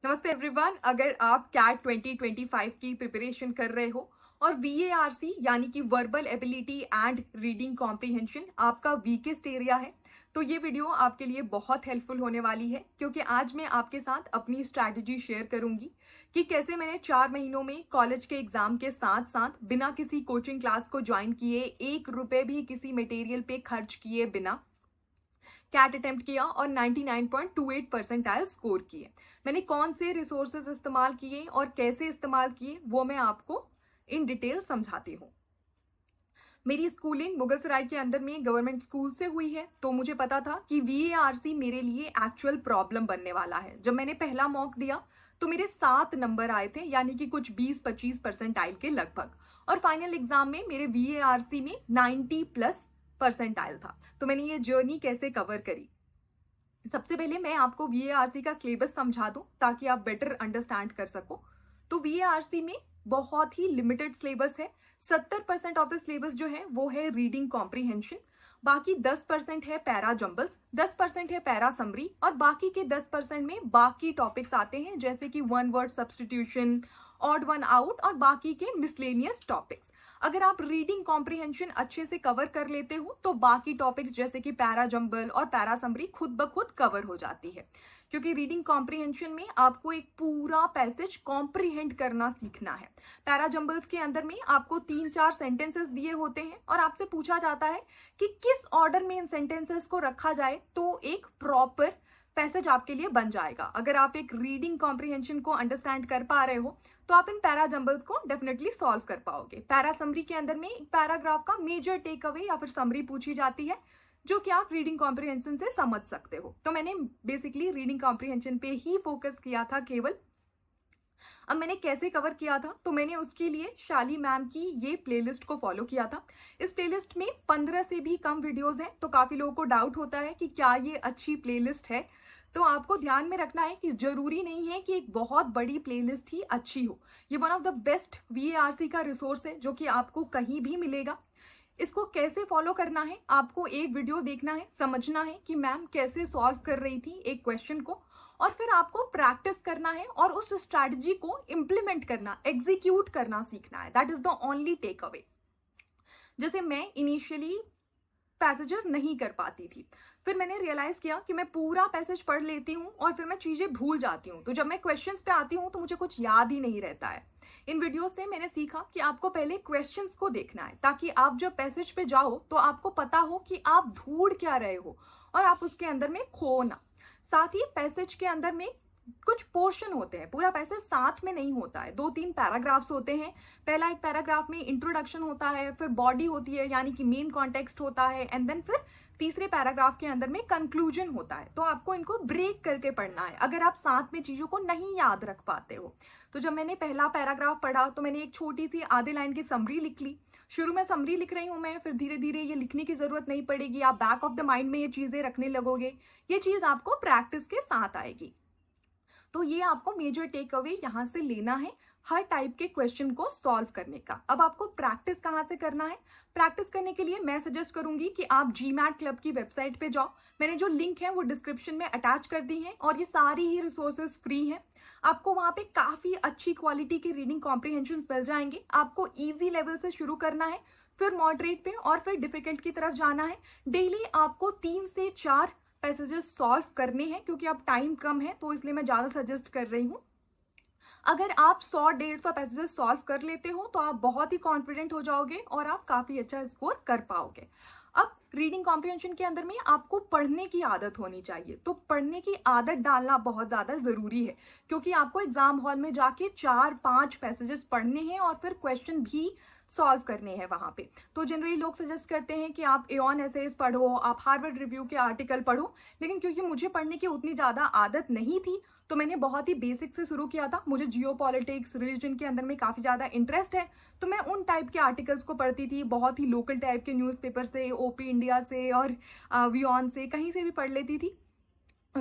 नमस्ते एवरीवन। अगर आप कैट 2025 की प्रिपरेशन कर रहे हो और VARC यानी कि verbal ability and reading comprehension आपका वीकेस्ट एरिया है तो ये वीडियो आपके लिए बहुत हेल्पफुल होने वाली है, क्योंकि आज मैं आपके साथ अपनी स्ट्रैटेजी शेयर करूंगी कि कैसे मैंने 4 महीनों में कॉलेज के एग्जाम के साथ साथ बिना किसी कोचिंग क्लास को ज्वाइन किए, 1 रुपए भी किसी मटेरियल पे खर्च किए बिना कैट अटेम्प्ट किया और 99.28 परसेंटाइल स्कोर किए। मैंने कौन से रिसोर्सेज इस्तेमाल किए और कैसे इस्तेमाल किए वो मैं आपको इन डिटेल समझाती हूँ। मेरी स्कूलिंग मुगलसराय के अंदर में गवर्नमेंट स्कूल से हुई है, तो मुझे पता था कि VARC मेरे लिए एक्चुअल प्रॉब्लम बनने वाला है। जब मैंने पहला मॉक दिया तो मेरे 7 नंबर आए थे, यानी कि कुछ 20-25 परसेंटाइल के लगभग, और फाइनल एग्जाम में मेरे VARC में 90+ परसेंटाइल था। तो मैंने ये जर्नी कैसे कवर करी, सबसे पहले मैं आपको VARC का सिलेबस समझा दूं ताकि आप बेटर अंडरस्टैंड कर सको। तो VARC में बहुत ही लिमिटेड सिलेबस है। 70% ऑफ द सिलेबस जो है वो है रीडिंग कॉम्प्रिहेंशन, बाकी 10% है पैरा जंबल्स, 10% है पैरा समरी, और बाकी के 10% में बाकी टॉपिक्स आते हैं जैसे कि one word substitution, odd one out और बाकी के मिसलेनियस टॉपिक्स। अगर आप रीडिंग कॉम्प्रिहेंशन अच्छे से कवर कर लेते हो तो बाकी टॉपिक्स जैसे कि पैरा जंबल और पैरा समरी खुद ब खुद कवर हो जाती है, क्योंकि रीडिंग कॉम्प्रिहेंशन में आपको एक पूरा पैसेज कॉम्प्रिहेंड करना सीखना है। पैरा जंबल्स के अंदर में आपको 3-4 सेंटेंसेस दिए होते हैं और आपसे पूछा जाता है कि किस ऑर्डर में इन सेंटेंसेस को रखा जाए तो एक प्रॉपर पैसेज आपके लिए बन जाएगा। अगर आप एक रीडिंग कॉम्प्रिहेंशन को अंडरस्टैंड कर पा रहे हो तो आप इन पैरा जंबल्स को डेफिनेटली सॉल्व कर पाओगे। पैरा समरी के अंदर में एक पैराग्राफ का मेजर टेक अवे या फिर समरी पूछी जाती है जो कि आप रीडिंग कॉम्प्रिहेंशन से समझ सकते हो। तो मैंने बेसिकली रीडिंग कॉम्प्रिहेंशन पे ही फोकस किया था केवल। अब मैंने कैसे कवर किया था, तो मैंने उसके लिए शाली मैम की ये प्लेलिस्ट को फॉलो किया था। इस प्लेलिस्ट में 15 से भी कम वीडियोस हैं, तो काफी लोगों को डाउट होता है कि क्या ये अच्छी प्लेलिस्ट है। तो आपको ध्यान में रखना है कि जरूरी नहीं है कि एक बहुत बड़ी प्लेलिस्ट ही अच्छी हो। ये one of the best VARC का रिसोर्स है जो कि आपको कहीं भी मिलेगा। इसको कैसे फॉलो करना है, आपको एक वीडियो देखना है, समझना है कि मैम कैसे सॉल्व कर रही थी एक क्वेश्चन को, और फिर आपको प्रैक्टिस करना है और उस स्ट्रैटेजी को इंप्लीमेंट करना, एग्जीक्यूट करना सीखना है। That is the only takeaway. जैसे मैं इनिशियली पैसेजेस नहीं कर पाती थी, फिर मैंने रियलाइज किया कि मैं पूरा पैसेज पढ़ लेती हूँ और फिर मैं चीजें भूल जाती हूँ। तो जब मैं क्वेश्चंस पे आती हूँ तो मुझे कुछ याद ही नहीं रहता है। इन वीडियो से मैंने सीखा कि आपको पहले क्वेश्चंस को देखना है ताकि आप जब पैसेज पे जाओ तो आपको पता हो कि आप ढूंढ क्या रहे हो और आप उसके अंदर में खो ना। साथ ही पैसेज के अंदर में कुछ पोर्शन होते हैं, पूरा पैसेज साथ में नहीं होता है, 2-3 पैराग्राफ्स होते हैं। पहला एक पैराग्राफ में इंट्रोडक्शन होता है, फिर बॉडी होती है यानी कि मेन कॉन्टेक्स्ट होता है, एंड देन फिर तीसरे पैराग्राफ के अंदर में कंक्लूजन होता है। तो आपको इनको ब्रेक करके पढ़ना है अगर आप साथ में चीजों को नहीं याद रख पाते हो। तो जब मैंने पहला पैराग्राफ पढ़ा तो मैंने एक छोटी सी आधे लाइन की समरी लिख ली। शुरू में समरी लिख रही हूं मैं, फिर धीरे धीरे ये लिखने की जरूरत नहीं पड़ेगी, आप बैक ऑफ द माइंड में ये चीजें रखने लगोगे। ये चीज आपको प्रैक्टिस के साथ आएगी। तो ये आपको मेजर टेक अवे यहाँ से लेना है हर टाइप के क्वेश्चन को सॉल्व करने का। अब आपको प्रैक्टिस कहाँ से करना है, प्रैक्टिस करने के लिए मैं सजेस्ट करूंगी कि आप GMAT क्लब की वेबसाइट पे जाओ। मैंने जो लिंक है वो डिस्क्रिप्शन में अटैच कर दी है और ये सारी ही रिसोर्सेज फ्री हैं। आपको वहां पे काफी अच्छी क्वालिटी की रीडिंग कॉम्प्रिहेंशन मिल जाएंगे। आपको इजी लेवल से शुरू करना है, फिर मॉडरेट पे और फिर डिफिकल्ट की तरफ जाना है। डेली आपको 3 से 4 पैसेजेस सॉल्व करने हैं, क्योंकि अब टाइम कम है तो इसलिए मैं ज्यादा सजेस्ट कर रही हूँ। अगर आप 100-150 पैसेजेस सॉल्व कर लेते हो तो आप बहुत ही कॉन्फिडेंट हो जाओगे और आप काफी अच्छा स्कोर कर पाओगे। अब रीडिंग कॉम्प्रिहेंशन के अंदर में आपको पढ़ने की आदत होनी चाहिए, तो पढ़ने की आदत डालना बहुत ज्यादा जरूरी है, क्योंकि आपको एग्जाम हॉल में जाके 4-5 पैसेजेस पढ़ने हैं और फिर क्वेश्चन भी सॉल्व करने हैं वहां पे। तो जनरली लोग सजेस्ट करते हैं कि आप एऑन एसेज पढ़ो, आप हार्वर्ड रिव्यू के आर्टिकल पढ़ो, लेकिन क्योंकि मुझे पढ़ने की उतनी ज्यादा आदत नहीं थी तो मैंने बहुत ही बेसिक से शुरू किया था। मुझे जियो पॉलिटिक्स, रिलीजन के अंदर में काफी ज्यादा इंटरेस्ट है, तो मैं उन टाइप के आर्टिकल्स को पढ़ती थी, बहुत ही लोकल टाइप के न्यूज़पेपर से, ओपी इंडिया से और वियॉन से, कहीं से भी पढ़ लेती थी।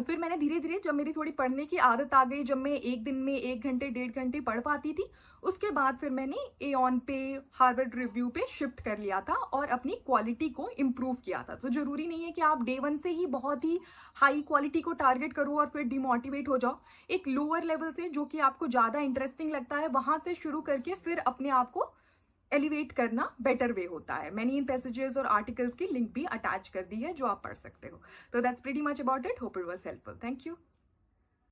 फिर मैंने धीरे-धीरे जब मेरी थोड़ी पढ़ने की आदत आ गई, जब मैं 1 दिन में 1 घंटे, 1.5 घंटे पढ़ पाती थी, उसके बाद फिर मैंने एऑन पे, हार्वर्ड रिव्यू पे शिफ्ट कर लिया था और अपनी क्वालिटी को इम्प्रूव किया था। तो ज़रूरी नहीं है कि आप डे 1 से ही बहुत ही हाई क्वालिटी को टारगेट करो और फिर डिमोटिवेट हो जाओ। एक लोअर लेवल से, जो कि आपको ज़्यादा इंटरेस्टिंग लगता है, वहाँ से शुरू करके फिर अपने आप को एलिवेट करना बेटर वे होता है। मैंने इन पैसेजेस और आर्टिकल्स की लिंक भी अटैच कर दी है, जो आप पढ़ सकते हो। तो that's pretty much about it. Hope it was helpful. Thank you.